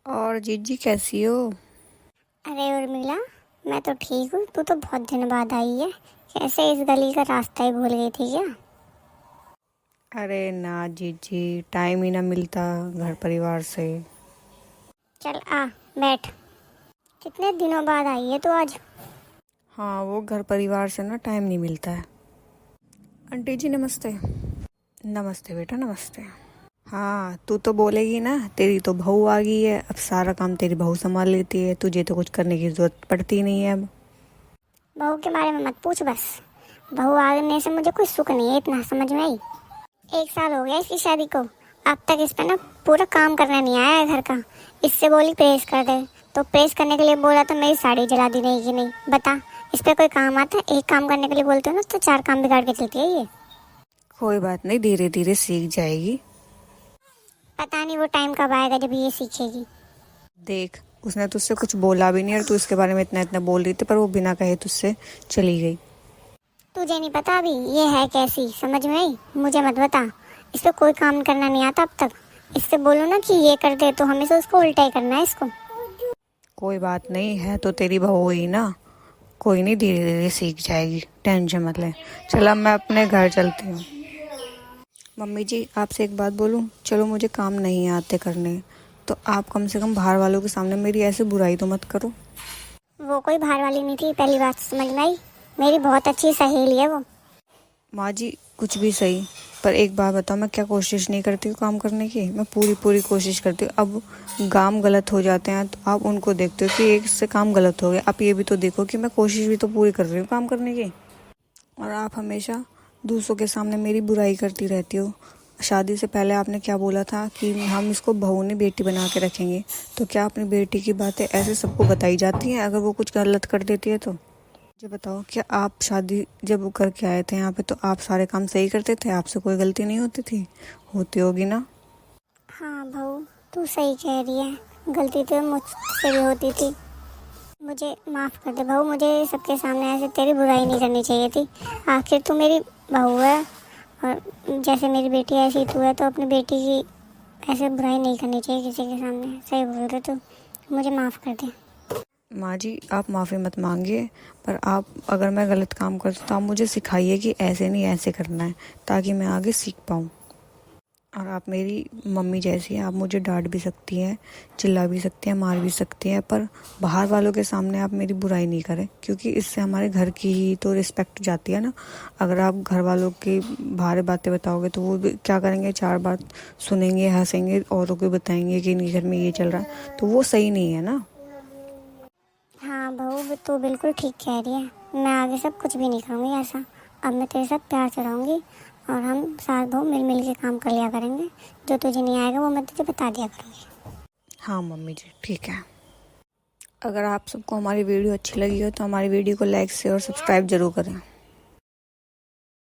और जीजी कैसी हो? अरे उर्मिला, मैं तो ठीक हूँ। तू तो बहुत दिन बाद आई है। कैसे इस गली का रास्ता ही भूल गई थी क्या? अरे ना जीजी, टाइम ही ना मिलता घर परिवार से। चल आ, बैठ। कितने दिनों बाद आई है तू आज। हाँ, वो घर परिवार से ना टाइम नहीं मिलता है। आंटी जी नमस्ते। नमस्ते बेटा, नमस्ते। हाँ, तू तो बोलेगी ना, तेरी तो बहू आ गई है, अब सारा काम तेरी बहू संभाल लेती है, तुझे तो कुछ करने की जरूरत पड़ती नहीं है अब। बहू के बारे में मत पूछ बस। बहू आने से मुझे कोई सुख नहीं है, इतना समझ में आई। 1 साल हो गया इसकी शादी को। अब तक इस पे ना पूरा काम करना नहीं आया है घर का। इससे बोली प्रेस कर दे, तो प्रेस करने के लिए बोला तो मेरी साड़ी जला दी नहीं कि नहीं। बता, इस पे कोई काम आता है? एक काम करने के लिए बोलते हो ना तो 4 काम बिगाड़ के चलती है ये। कोई बात नहीं, धीरे धीरे सीख जाएगी। पता नहीं वो टाइम कब आएगा जब ये सीखेगी। देख, उसने तुझसे कुछ बोला भी नहीं और तू इसके बारे में इतना इतना बोल रही थी, पर वो बिना कहे तुझसे चली गई। तुझे नहीं पता अभी ये है कैसी, समझ में आई? मुझे मत बता। इस पे कोई काम करना नहीं आता अब तक। इससे बोलो ना कि ये कर दे तो हमेशा उसको उल्टा ही करना है इसको। कोई बात नहीं, है तो तेरी बहू ही ना। कोई नहीं, धीरे धीरे सीख जाएगी, टेंशन मत ले। चल अब मैं अपने घर चलती हूँ। मम्मी जी, आपसे एक बात बोलूँ? चलो मुझे काम नहीं आते करने, तो आप कम से कम बाहर वालों के सामने मेरी ऐसे बुराई तो मत करो। वो कोई बाहर वाली नहीं थी, पहली बात समझ में आई। मेरी बहुत अच्छी सहेली है वो। माँ जी, कुछ भी सही, पर एक बात बताओ, मैं क्या कोशिश नहीं करती हूँ काम करने की? मैं पूरी पूरी कोशिश करती हूँ। अब काम गलत हो जाते हैं तो आप उनको देखते हो कि एक से काम गलत हो गया, आप ये भी तो देखो कि मैं कोशिश भी तो पूरी कर रही हूँ काम करने की। और आप हमेशा दूसरों के सामने मेरी बुराई करती रहती हो। शादी से पहले आपने क्या बोला था कि हम इसको बहू ने बेटी बना के रखेंगे, तो क्या अपनी बेटी की बातें ऐसे सबको बताई जाती हैं अगर वो कुछ गलत कर देती है तो? मुझे बताओ, क्या आप शादी जब करके आए थे यहाँ पे तो आप सारे काम सही करते थे? आपसे कोई गलती नहीं होती थी? होती होगी ना? हाँ बहू, तू सही कह रही है। गलती तो मुझसे भी होती थी। मुझे माफ़ कर दे बहू। मुझे सबके सामने ऐसे तेरी बुराई नहीं करनी चाहिए थी। आखिर तू मेरी बहू है, और जैसे मेरी बेटी है ऐसी तू है, तो अपनी बेटी की ऐसे बुराई नहीं करनी चाहिए किसी के सामने। सही बोल रहे तू। मुझे माफ़ कर दे। माँ जी, आप माफ़ी मत मांगिए, पर आप अगर मैं गलत काम करती तो आप मुझे सिखाइए कि ऐसे नहीं ऐसे करना है, ताकि मैं आगे सीख पाऊँ। और आप मेरी मम्मी जैसी हैं, आप मुझे डांट भी सकती हैं, चिल्ला भी सकती हैं, मार भी सकती हैं, पर बाहर वालों के सामने आप मेरी बुराई नहीं करें, क्योंकि इससे हमारे घर की ही तो रिस्पेक्ट जाती है ना। अगर आप घर वालों की बाहर बातें बताओगे तो वो भी क्या करेंगे? 4 बात सुनेंगे, हंसेंगे, औरों को बताएंगे कि नहीं घर में ये चल रहा है, तो वो सही नहीं है ना। हाँ बहू, तू बिल्कुल ठीक कह रही है। मैं आगे सब कुछ भी नहीं करूँगी ऐसा। अब मैं तेरे साथ प्यार से रहूँगी, और हम साथ बहू मिल मिल के काम कर लिया करेंगे। जो तुझे नहीं आएगा वो मैं तुझे बता दिया करूँगी। हाँ मम्मी जी, ठीक है। अगर आप सबको हमारी वीडियो अच्छी लगी हो तो हमारी वीडियो को लाइक शेयर और सब्सक्राइब जरूर करें।